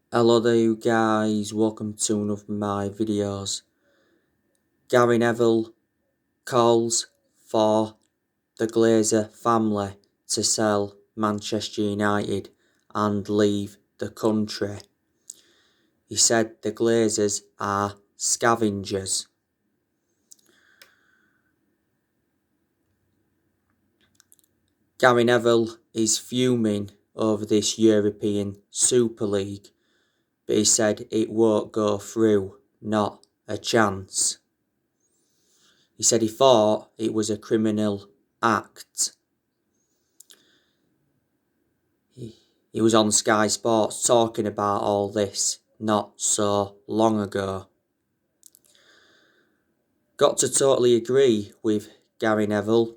Hello there you guys, welcome to one of my videos. Neville calls for the Glazer family to sell Manchester United and leave the country. He said the Glazers are scavengers. Neville is fuming over this European Super League, but he said it won't go through, not a chance. He said he thought it was a criminal act. He was on Sky Sports talking about all this not so long ago. Got to totally agree with Gary Neville.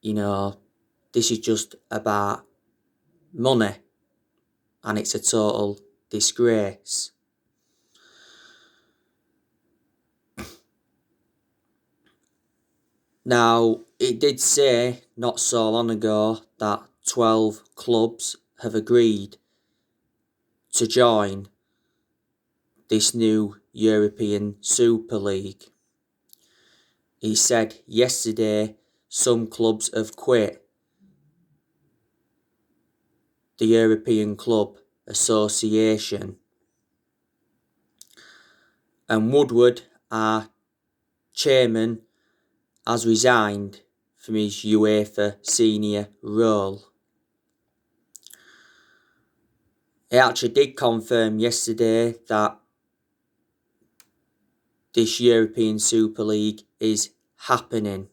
This is just about money and it's a total disgrace. Now, it did say not so long ago that 12 clubs have agreed to join this new European Super League. He said yesterday some clubs have quit the European Club Association, and Woodward, our chairman, has resigned from his UEFA senior role. He actually did confirm yesterday that this European Super League is happening.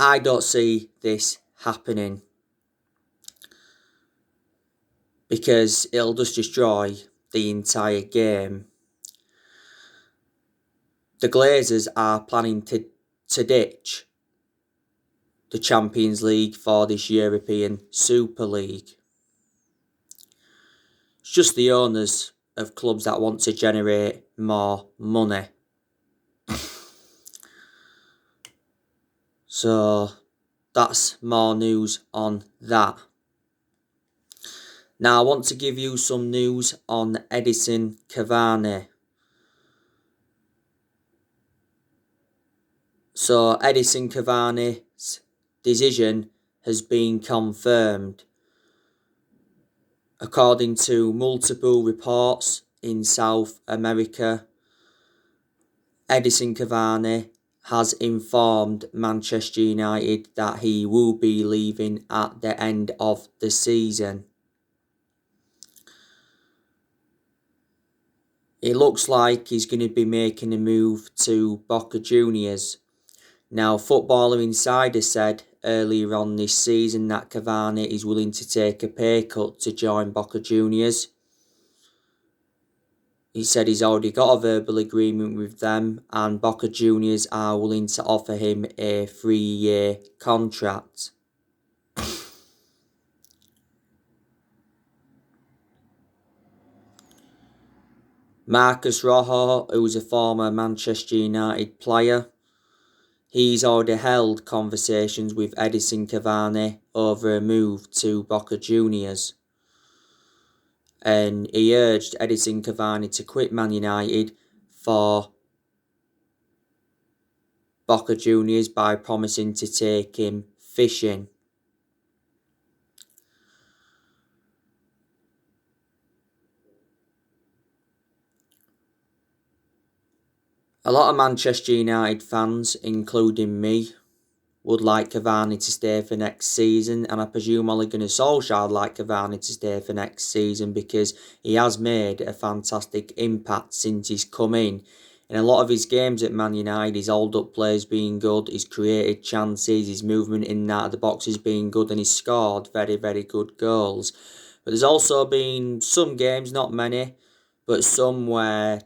I don't see this happening because it'll just destroy the entire game. The Glazers are planning to ditch the Champions League for this European Super League. It's just the owners of clubs that want to generate more money. So that's more news on that. Now I want to give you some news on Edinson Cavani. So Edinson Cavani's decision has been confirmed. According to multiple reports in South America, Edinson Cavani has informed Manchester United that he will be leaving at the end of the season. It looks like he's going to be making a move to Boca Juniors. Now, Footballer Insider said earlier on this season that Cavani is willing to take a pay cut to join Boca Juniors. He said he's already got a verbal agreement with them and Boca Juniors are willing to offer him a 3-year contract. Marcus Rojo, who's a former Manchester United player, he's already held conversations with Edinson Cavani over a move to Boca Juniors. And he urged Edinson Cavani to quit Man United for Boca Juniors by promising to take him fishing. A lot of Manchester United fans, including me, would like Cavani to stay for next season, and I presume Ole Gunnar Solskjaer would like Cavani to stay for next season because he has made a fantastic impact since he's come in. In a lot of his games at Man United, his hold-up play has been good, he's created chances, his movement in and out of the box has been good, and he's scored very, very good goals. But there's also been some games, not many, but some where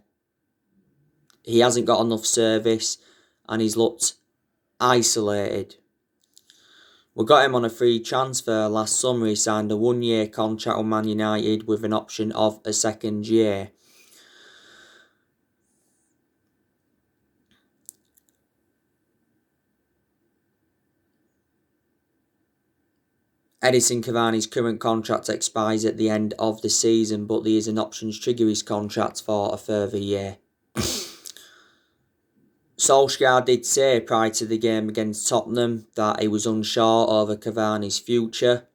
he hasn't got enough service and he's looked isolated. We got him on a free transfer last summer. He signed a 1-year contract with Man United with an option of a second year. Edinson Cavani's current contract expires at the end of the season, but there is an option to trigger his contract for a further year. Solskjaer did say prior to the game against Tottenham that he was unsure over Cavani's future.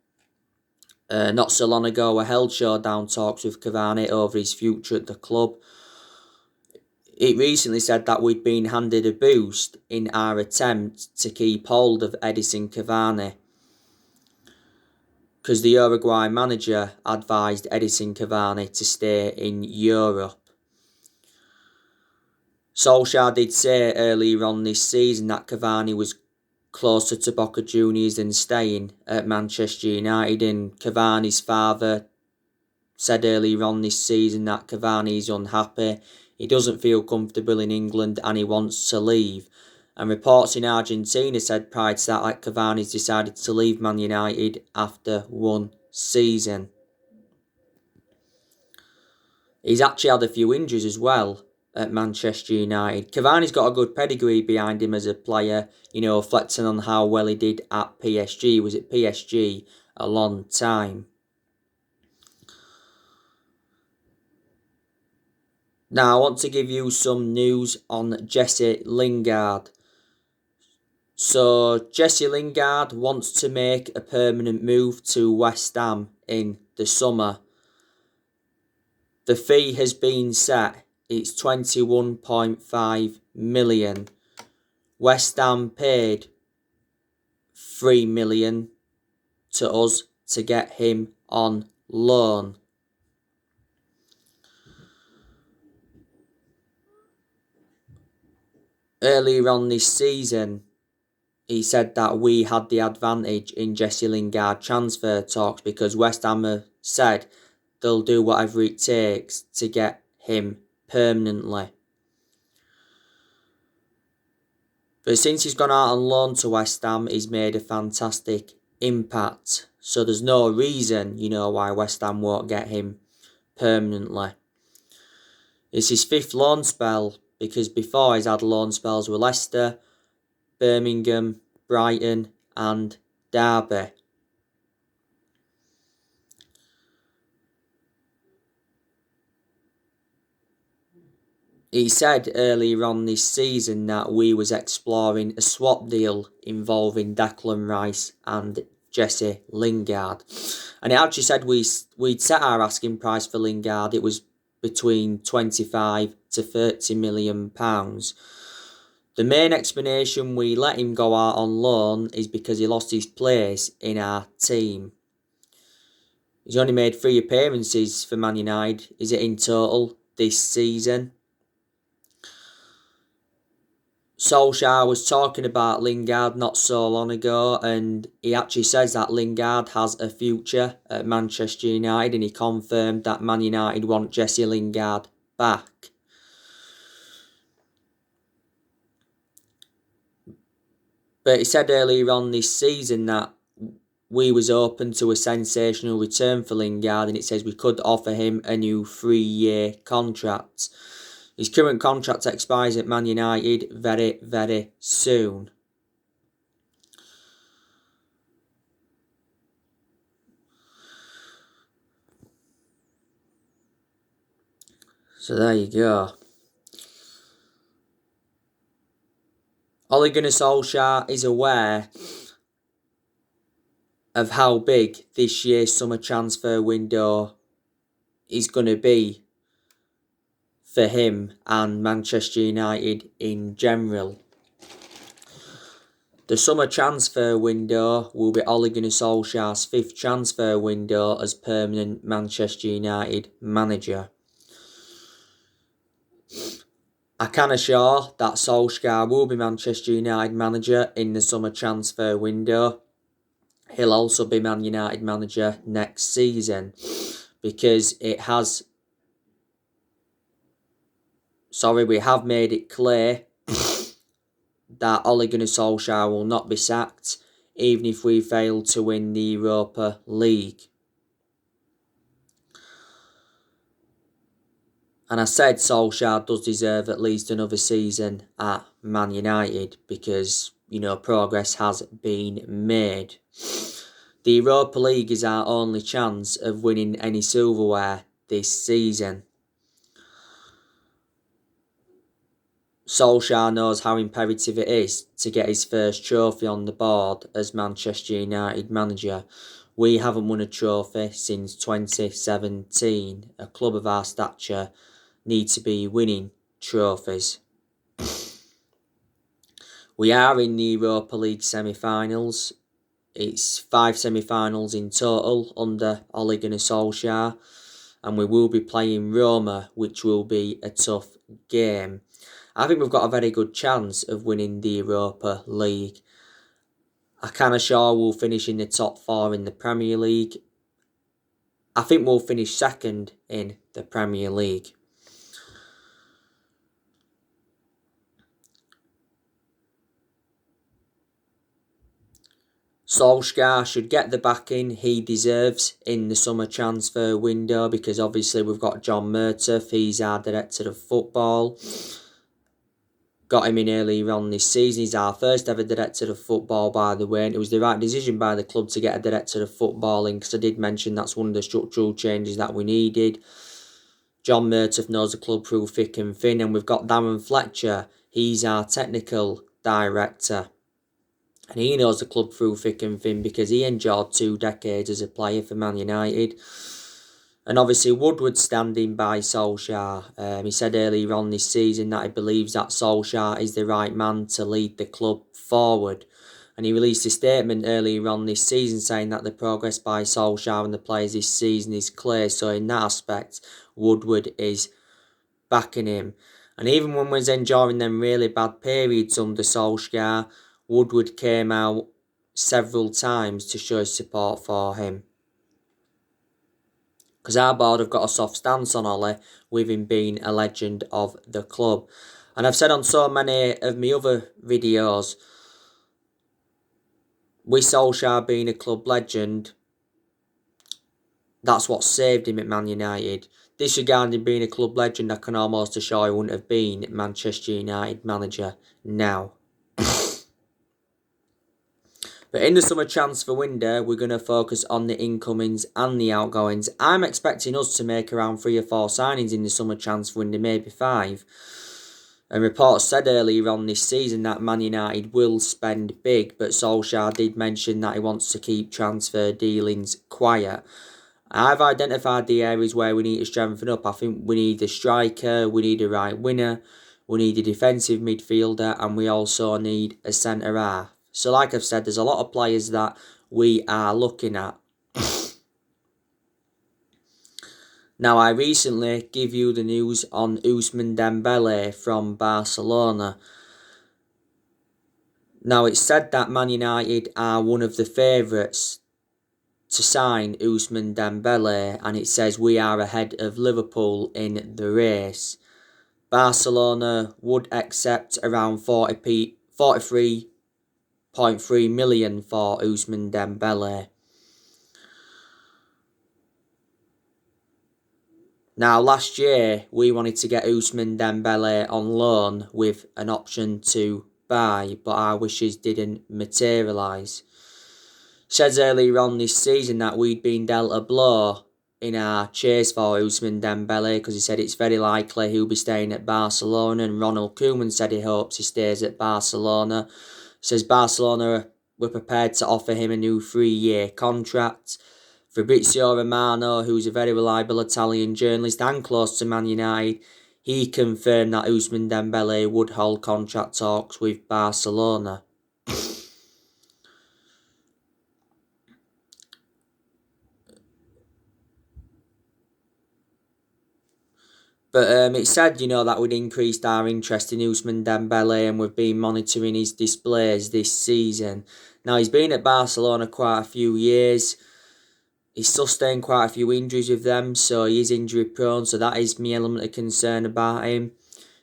Not so long ago, I held showdown talks with Cavani over his future at the club. He recently said that we'd been handed a boost in our attempt to keep hold of Edinson Cavani, because the Uruguay manager advised Edinson Cavani to stay in Europe. Solskjaer did say earlier on this season that Cavani was closer to Boca Juniors than staying at Manchester United, and Cavani's father said earlier on this season that Cavani is unhappy, he doesn't feel comfortable in England and he wants to leave. And reports in Argentina said prior to that Cavani's decided to leave Man United after one season. He's actually had a few injuries as well at Manchester United. Cavani's got a good pedigree behind him as a player, reflecting on how well he did at PSG. He was at PSG a long time. Now, I want to give you some news on Jesse Lingard. So, Jesse Lingard wants to make a permanent move to West Ham in the summer. The fee has been set. It's 21.5 million. West Ham paid 3 million to us to get him on loan. Earlier on this season, he said that we had the advantage in Jesse Lingard transfer talks because West Ham said they'll do whatever it takes to get him permanently. But since he's gone out on loan to West Ham, he's made a fantastic impact. So there's no reason, why West Ham won't get him permanently. It's his 5th loan spell, because before he's had loan spells with Leicester, Birmingham, Brighton and Derby. He said earlier on this season that we was exploring a swap deal involving Declan Rice and Jesse Lingard. And it actually said we'd set our asking price for Lingard. It was between 25 to 30 million pounds. The main explanation we let him go out on loan is because he lost his place in our team. He's only made 3 appearances for Man United, is it in total, this season. Solskjaer was talking about Lingard not so long ago, and he actually says that Lingard has a future at Manchester United, and he confirmed that Man United want Jesse Lingard back. But he said earlier on this season that we was open to a sensational return for Lingard, and it says we could offer him a new 3-year contract. His current contract expires at Man United very, very soon. So there you go. Ole Gunnar Solskjaer is aware of how big this year's summer transfer window is going to be for him and Manchester United in general. The summer transfer window will be Ole Gunnar Solskjaer's 5th transfer window as permanent Manchester United manager. I can assure that Solskjaer will be Manchester United manager in the summer transfer window. He'll also be Man United manager next season, because we have made it clear that Ole Gunnar Solskjaer will not be sacked, even if we fail to win the Europa League. And I said Solskjaer does deserve at least another season at Man United, because, progress has been made. The Europa League is our only chance of winning any silverware this season. Solskjaer knows how imperative it is to get his first trophy on the board as Manchester United manager. We haven't won a trophy since 2017. A club of our stature need to be winning trophies. We are in the Europa League semi-finals. It's 5 semi-finals in total under Ole Gunnar Solskjaer. And we will be playing Roma, which will be a tough game. I think we've got a very good chance of winning the Europa League. I can assure we'll finish in the top 4 in the Premier League. I think we'll finish second in the Premier League. Solskjaer should get the backing he deserves in the summer transfer window, because obviously we've got John Murtough, he's our director of football. Got him in earlier on this season. He's our first ever director of football, by the way, and it was the right decision by the club to get a director of football in, because I did mention that's one of the structural changes that we needed. John Murtough knows the club through thick and thin, and we've got Darren Fletcher. He's our technical director. And he knows the club through thick and thin because he endured 2 decades as a player for Man United. And obviously Woodward's standing by Solskjaer. He said earlier on this season that he believes that Solskjaer is the right man to lead the club forward. And he released a statement earlier on this season saying that the progress by Solskjaer and the players this season is clear. So in that aspect, Woodward is backing him. And even when we was enduring them really bad periods under Solskjaer, Woodward came out several times to show his support for him. Because our board have got a soft stance on Ole, with him being a legend of the club. And I've said on so many of my other videos, with Solskjaer being a club legend, that's what saved him at Man United. Disregarding being a club legend, I can almost assure he wouldn't have been Manchester United manager now. But in the summer transfer window, we're going to focus on the incomings and the outgoings. I'm expecting us to make around 3 or 4 signings in the summer transfer window, maybe 5. And reports said earlier on this season that Man United will spend big, but Solskjaer did mention that he wants to keep transfer dealings quiet. I've identified the areas where we need to strengthen up. I think we need a striker, we need a right winger, we need a defensive midfielder, and we also need a centre-half. So like I've said, there's a lot of players that we are looking at. Now, I recently gave you the news on Ousmane Dembele from Barcelona. Now, it's said that Man United are one of the favourites to sign Ousmane Dembele, and it says we are ahead of Liverpool in the race. Barcelona would accept around 43.3 million for Ousmane Dembele. Now, last year, we wanted to get Ousmane Dembele on loan with an option to buy, but our wishes didn't materialise. Says earlier on this season that we'd been dealt a blow in our chase for Ousmane Dembele, because he said it's very likely he'll be staying at Barcelona, and Ronald Koeman said he hopes he stays at Barcelona. Says Barcelona were prepared to offer him a new 3-year contract. Fabrizio Romano, who's a very reliable Italian journalist and close to Man United, he confirmed that Ousmane Dembele would hold contract talks with Barcelona. But it said, that we'd increased our interest in Ousmane Dembele, and we've been monitoring his displays this season. Now, he's been at Barcelona quite a few years. He's sustained quite a few injuries with them, so he is injury prone, so that is my element of concern about him.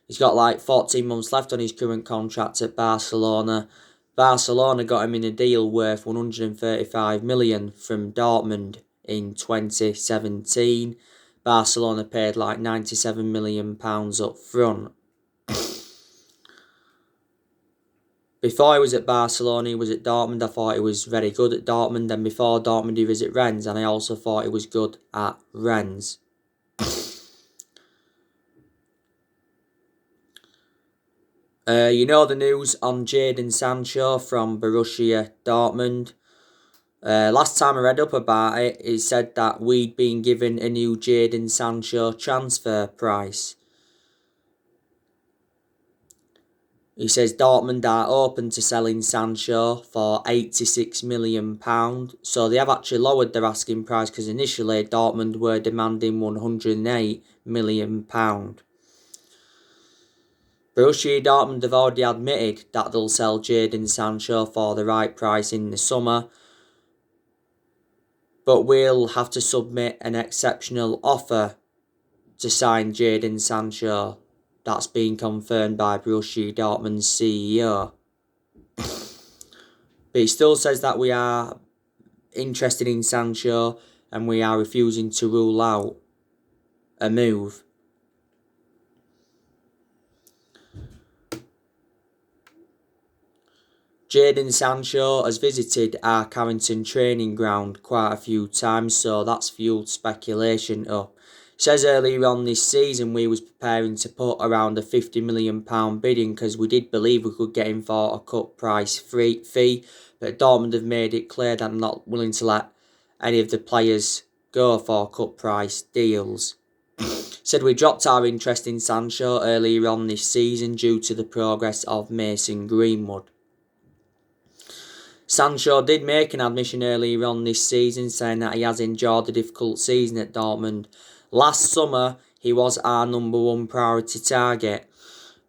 He's got like 14 months left on his current contract at Barcelona. Barcelona got him in a deal worth 135 million from Dortmund in 2017. Barcelona paid like £97 million up front. Before he was at Barcelona, he was at Dortmund. I thought he was very good at Dortmund. And before Dortmund, he was at Rennes. And I also thought he was good at Rennes. You know the news on Jadon Sancho from Borussia Dortmund. Last time I read up about it, it said that we'd been given a new Jadon Sancho transfer price. He says Dortmund are open to selling Sancho for £86 million. So they have actually lowered their asking price because initially Dortmund were demanding £108 million. Borussia Dortmund have already admitted that they'll sell Jadon Sancho for the right price in the summer. But we'll have to submit an exceptional offer to sign Jadon Sancho. That's been confirmed by Borussia Dortmund's CEO. But he still says that we are interested in Sancho and we are refusing to rule out a move. Jadon Sancho has visited our Carrington training ground quite a few times, so that's fueled speculation up. Says earlier on this season we was preparing to put around a £50 million bidding because we did believe we could get him for a cut price fee, but Dortmund have made it clear that they're not willing to let any of the players go for cut price deals. Said we dropped our interest in Sancho earlier on this season due to the progress of Mason Greenwood. Sancho did make an admission earlier on this season saying that he has enjoyed a difficult season at Dortmund. Last summer, he was our number one priority target,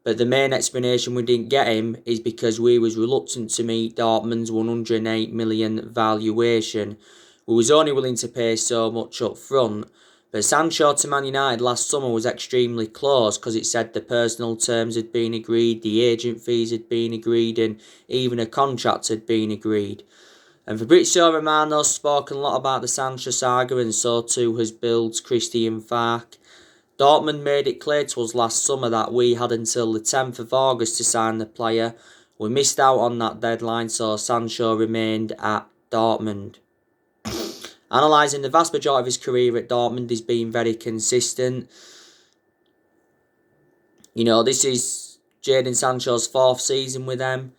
but the main explanation we didn't get him is because we was reluctant to meet Dortmund's £108 million valuation. We was only willing to pay so much up front, but Sancho to Man United last summer was extremely close because it said the personal terms had been agreed, the agent fees had been agreed, and even a contract had been agreed. And Fabrizio Romano's spoken a lot about the Sancho saga, and so too has Bild's Christian Falk. Dortmund made it clear to us last summer that we had until the 10th of August to sign the player. We missed out on that deadline, so Sancho remained at Dortmund. Analysing the vast majority of his career at Dortmund, he's been very consistent. You know, this is Jadon Sancho's 4th season with them.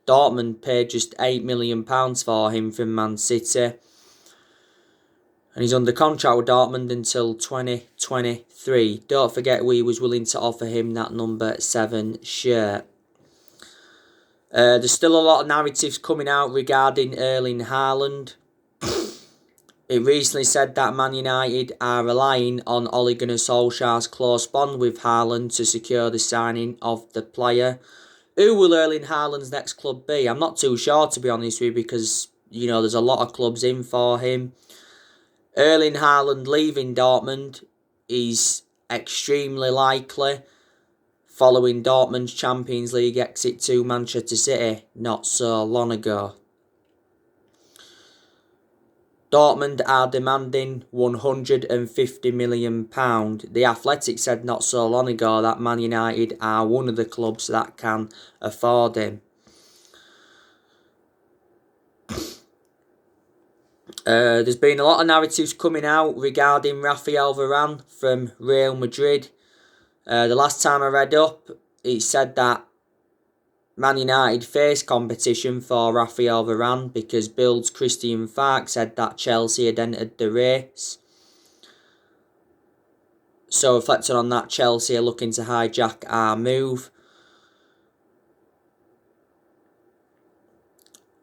Dortmund paid just £8 million for him from Man City. And he's under contract with Dortmund until 2023. Don't forget we was willing to offer him that number 7 shirt. There's still a lot of narratives coming out regarding Erling Haaland. It recently said that Man United are relying on Ole Gunnar Solskjaer's close bond with Haaland to secure the signing of the player. Who will Erling Haaland's next club be? I'm not too sure, to be honest with you, because, you know, there's a lot of clubs in for him. Erling Haaland leaving Dortmund is extremely likely, following Dortmund's Champions League exit to Manchester City not so long ago. Dortmund are demanding £150 million. The Athletic said not so long ago that Man United are one of the clubs that can afford him. There's been a lot of narratives coming out regarding Rafael Varane from Real Madrid. The last time I read up, it said that Man United faced competition for Rafael Varane because Bild's Christian Falk said that Chelsea had entered the race. So reflecting on that, Chelsea are looking to hijack our move.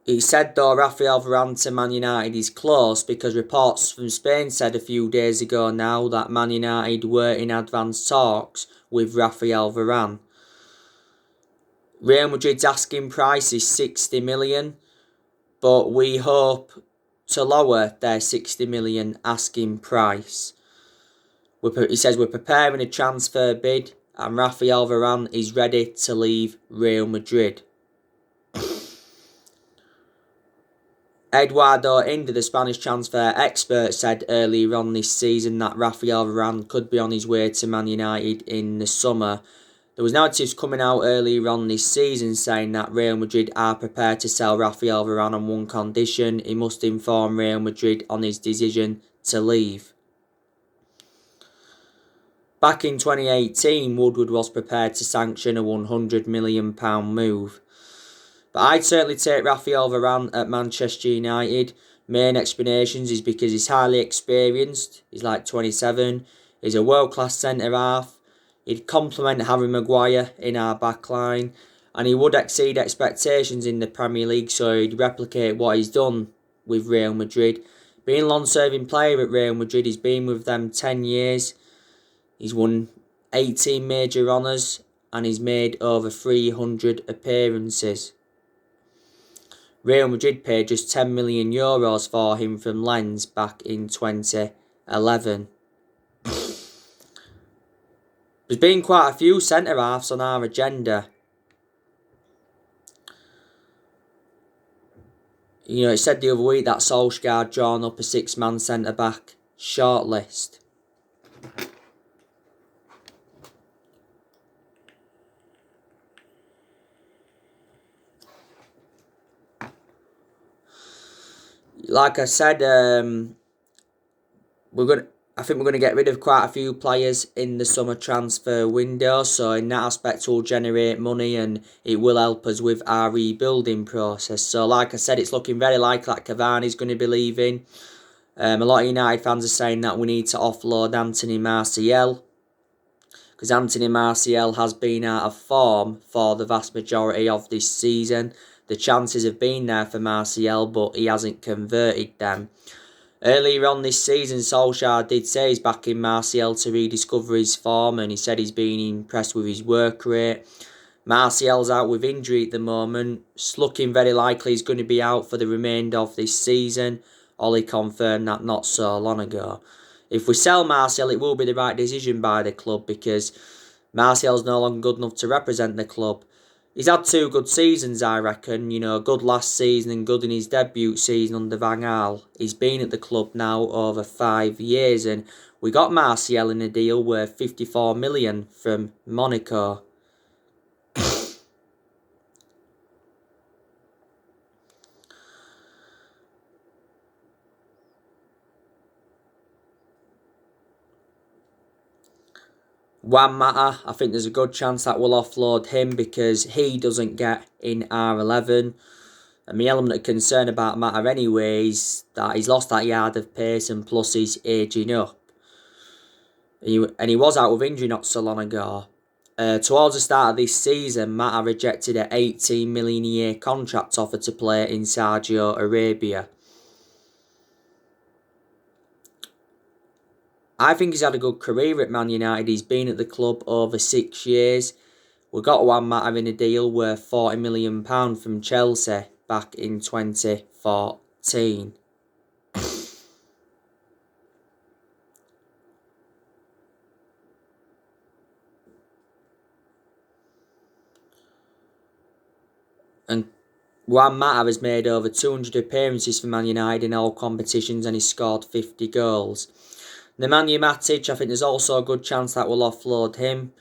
He said though Rafael Varane to Man United is close because reports from Spain said a few days ago now that Man United were in advanced talks with Rafael Varane. Real Madrid's asking price is 60 million, but we hope to lower their 60 million asking price. He says we're preparing a transfer bid and Rafael Varane is ready to leave Real Madrid. Eduardo Inda, the Spanish transfer expert, said earlier on this season that Rafael Varane could be on his way to Man United in the summer. There was narratives coming out earlier on this season saying that Real Madrid are prepared to sell Rafael Varane on one condition: he must inform Real Madrid on his decision to leave. Back in 2018, Woodward was prepared to sanction a £100 million move. But I'd certainly take Rafael Varane at Manchester United. Main explanations is because he's highly experienced, he's like 27, he's a world-class centre-half, he'd complement Harry Maguire in our backline, and he would exceed expectations in the Premier League, so he'd replicate what he's done with Real Madrid. Being a long-serving player at Real Madrid, he's been with them 10 years, he's won 18 major honours, and he's made over 300 appearances. Real Madrid paid just €10 million for him from Lens back in 2011. There's been quite a few centre-halves on our agenda. You know, it said the other week that Solskjaer drawn up a 6-man centre-back shortlist. Like I said, I think we're gonna get rid of quite a few players in the summer transfer window. So in that aspect, we'll generate money and it will help us with our rebuilding process. So like I said, it's looking very likely that Cavani's going to be leaving. A lot of United fans are saying that we need to offload Anthony Martial, because Anthony Martial has been out of form for the vast majority of this season. The chances have been there for Martial, but he hasn't converted them. Earlier on this season, Solskjaer did say he's backing Martial to rediscover his form, and he said he's been impressed with his work rate. Martial's out with injury at the moment. It's looking very likely he's going to be out for the remainder of this season. Ollie confirmed that not so long ago. If we sell Martial, it will be the right decision by the club, because Martial's no longer good enough to represent the club. He's had 2 good seasons, I reckon. You know, good last season and good in his debut season under Van Gaal. He's been at the club now over 5 years, and we got Martial in a deal worth $54 million from Monaco. Juan Mata, I think there's a good chance that we'll offload him because he doesn't get in R11. And my element of concern about Mata anyway is that he's lost that yard of pace, and plus he's ageing up. And he was out with injury not so long ago. Towards the start of this season, Mata rejected an $18 million a year contract offer to play in Saudi Arabia. I think he's had a good career at Man United. He's been at the club over 6 years. We got Juan Mata in a deal worth £40 million from Chelsea back in 2014. And Juan Mata has made over 200 appearances for Man United in all competitions, and he's scored 50 goals. Nemanja Matic, I think there's also a good chance that we'll offload him,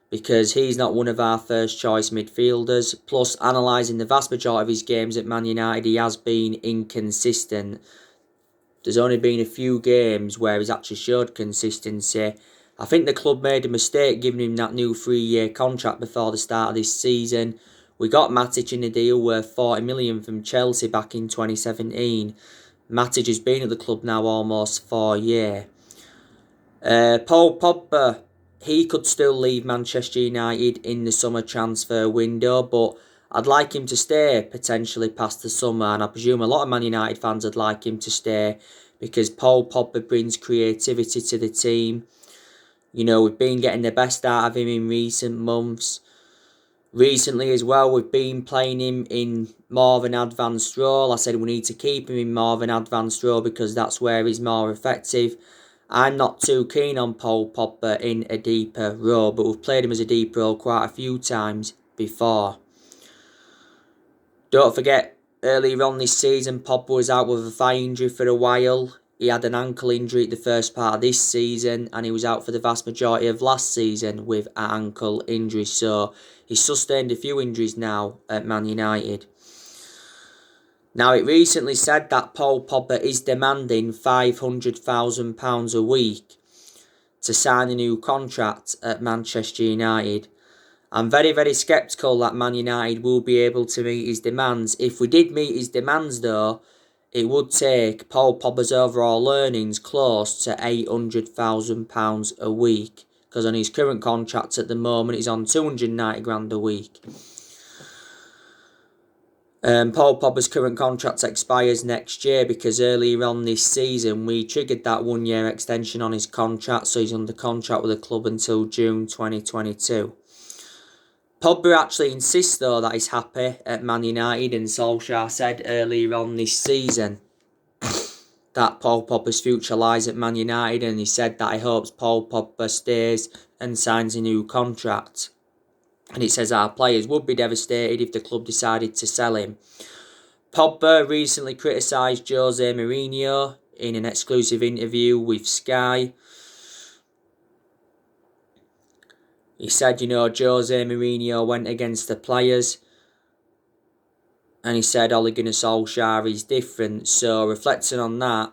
because he's not one of our first choice midfielders. Plus, analysing the vast majority of his games at Man United, he has been inconsistent. There's only been a few games where he's actually showed consistency. I think the club made a mistake giving him that new 3-year contract before the start of this season. We got Matic in a deal worth $40 million from Chelsea back in 2017. Matic has been at the club now almost 4 years. Paul Pogba, he could still leave Manchester United in the summer transfer window, but I'd like him to stay potentially past the summer, and I presume a lot of Man United fans would like him to stay because Paul Pogba brings creativity to the team. You know, we've been getting the best out of him in recent months. Recently as well, we've been playing him in more of an advanced role. I said we need to keep him in more of an advanced role because that's where he's more effective. I'm not too keen on Paul Pogba in a deeper role, but we've played him as a deep role quite a few times before. Don't forget, earlier on this season, Pogba was out with a thigh injury for a while. he had an ankle injury at the first part of this season, and he was out for the vast majority of last season with an ankle injury. So he's sustained a few injuries now at Man United. Now, it recently said that Paul Pogba is demanding £500,000 a week to sign a new contract at Manchester United. I'm very, very sceptical that Man United will be able to meet his demands. If we did meet his demands, though, it would take Paul Pogba's overall earnings close to £800,000 a week, because on his current contract at the moment, he's on £290,000 a week. Paul Pogba's current contract expires next year, because earlier on this season we triggered that 1 year extension on his contract, so he's under contract with the club until June 2022. Pogba actually insists though that he's happy at Man United, and Solskjaer said earlier on this season that Paul Pogba's future lies at Man United, and he said that he hopes Paul Pogba stays and signs a new contract. And it says our players would be devastated if the club decided to sell him. Pogba recently criticised Jose Mourinho in an exclusive interview with Sky. He said, Jose Mourinho went against the players. And he said Ole Gunnar Solskjaer is different. So reflecting on that,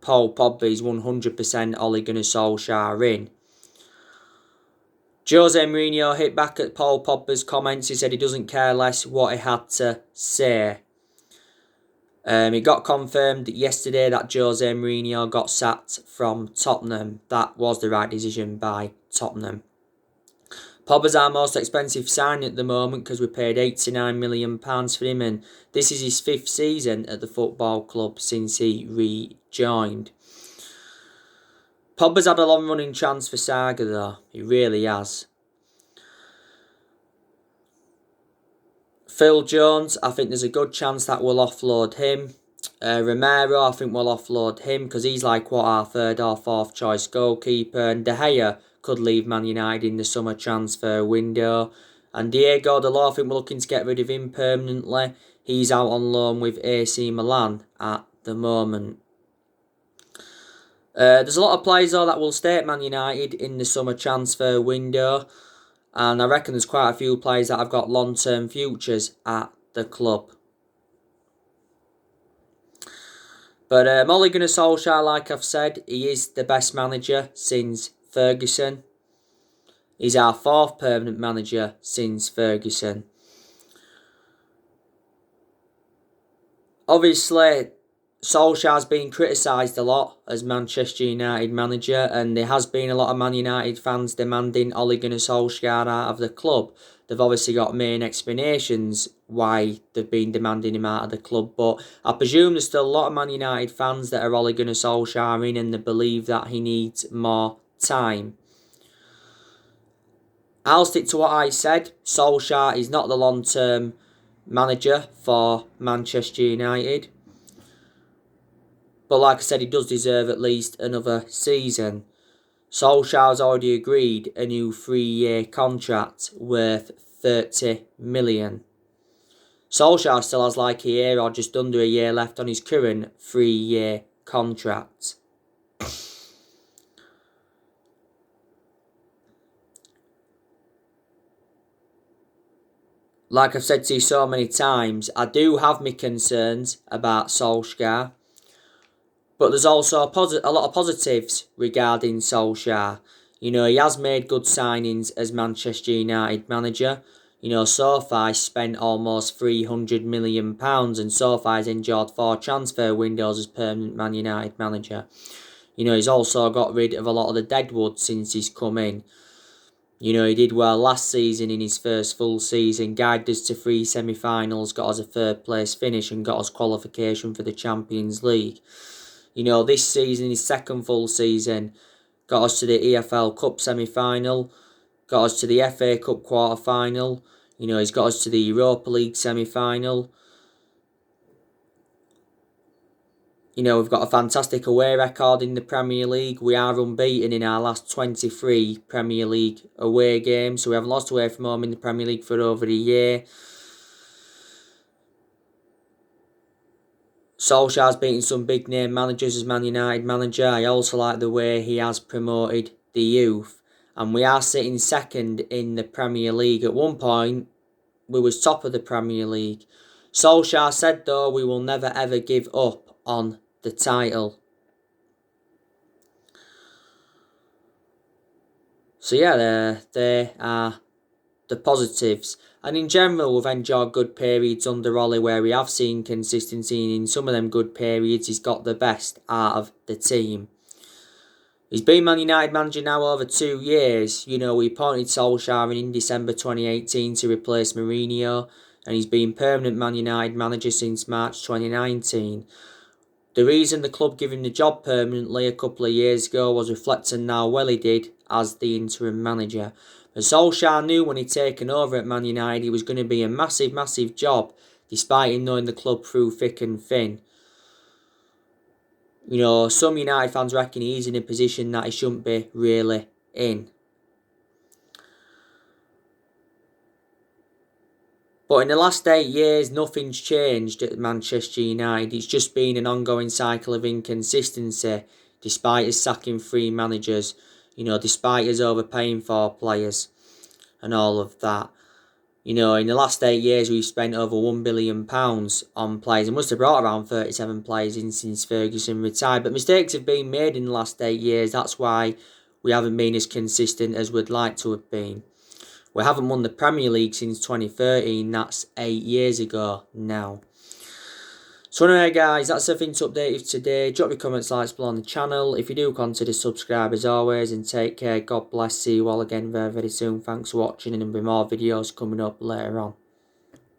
Paul Pogba is 100% Ole Gunnar Solskjaer in. Jose Mourinho hit back at Paul Pogba's comments. He said he doesn't care less what he had to say. It got confirmed yesterday that Jose Mourinho got sacked from Tottenham. That was the right decision by Tottenham. Pogba's our most expensive signing at the moment, because we paid £89 million for him, and this is his 5th season at the football club since he rejoined. Pogba's had a long-running transfer saga though. He really has. Phil Jones, I think there's a good chance that we'll offload him. Romero, I think we'll offload him, because he's like our 3rd or 4th choice goalkeeper. And De Gea could leave Man United in the summer transfer window. And Diego Dalot, I think we're looking to get rid of him permanently. He's out on loan with AC Milan at the moment. There's a lot of players though that will stay at Man United in the summer transfer window, and I reckon there's quite a few players that have got long-term futures at the club. But Ole Gunnar Solskjaer, like I've said, he is the best manager since Ferguson. He's our 4th permanent manager since Ferguson. Obviously, Solskjaer's been criticised a lot as Manchester United manager, and there has been a lot of Man United fans demanding Ole Gunnar Solskjaer out of the club. They've obviously got main explanations why they've been demanding him out of the club, but I presume there's still a lot of Man United fans that are Ole Gunnar Solskjaer in, and they believe that he needs more time. I'll stick to what I said. Solskjaer is not the long-term manager for Manchester United. But like I said, he does deserve at least another season. Solskjaer's already agreed a new 3-year contract worth £30 million. Solskjaer still has like a year or just under a year left on his current 3-year contract. Like I've said to you so many times, I do have my concerns about Solskjaer. But there's also a lot of positives regarding Solskjaer. He has made good signings as Manchester United manager. So far he's spent almost £300 million, and so far he's endured 4 transfer windows as permanent Man United manager. He's also got rid of a lot of the deadwood since he's come in. He did well last season in his first full season, guided us to 3 semi-finals, got us a 3rd place finish, and got us qualification for the Champions League. This season, his 2nd full season, got us to the EFL Cup semi-final, got us to the FA Cup quarter-final, he's got us to the Europa League semi-final. We've got a fantastic away record in the Premier League. We are unbeaten in our last 23 Premier League away games, so we haven't lost away from home in the Premier League for over a year. Solskjaer's beaten some big name managers as Man United manager. I also like the way he has promoted the youth. And we are sitting second in the Premier League. At one point, we was top of the Premier League. Solskjaer said though, we will never ever give up on the title. So yeah, there are the positives. And in general, we've enjoyed good periods under Ollie where we have seen consistency, and in some of them good periods, he's got the best out of the team. He's been Man United manager now over 2 years. You know, we appointed Solskjaer in December 2018 to replace Mourinho, and he's been permanent Man United manager since March 2019. The reason the club gave him the job permanently a couple of years ago was reflecting how well he did as the interim manager. But Solskjaer knew when he'd taken over at Man United it was going to be a massive, massive job, despite him knowing the club through thick and thin. You know, some United fans reckon he's in a position that he shouldn't be really in. But in the last 8 years, nothing's changed at Manchester United. It's just been an ongoing cycle of inconsistency, despite us sacking 3 managers, you know, despite us overpaying for players and all of that. You know, in the last 8 years, we've spent over £1 billion on players. We must have brought around 37 players in since Ferguson retired. But mistakes have been made in the last 8 years. That's why we haven't been as consistent as we'd like to have been. We haven't won the Premier League since 2013. That's 8 years ago now. So anyway guys, that's everything to update you today. Drop your comments, likes below on the channel. If you do, consider subscribe as always, and take care. God bless. See you all again very, very soon. Thanks for watching, and there'll be more videos coming up later on.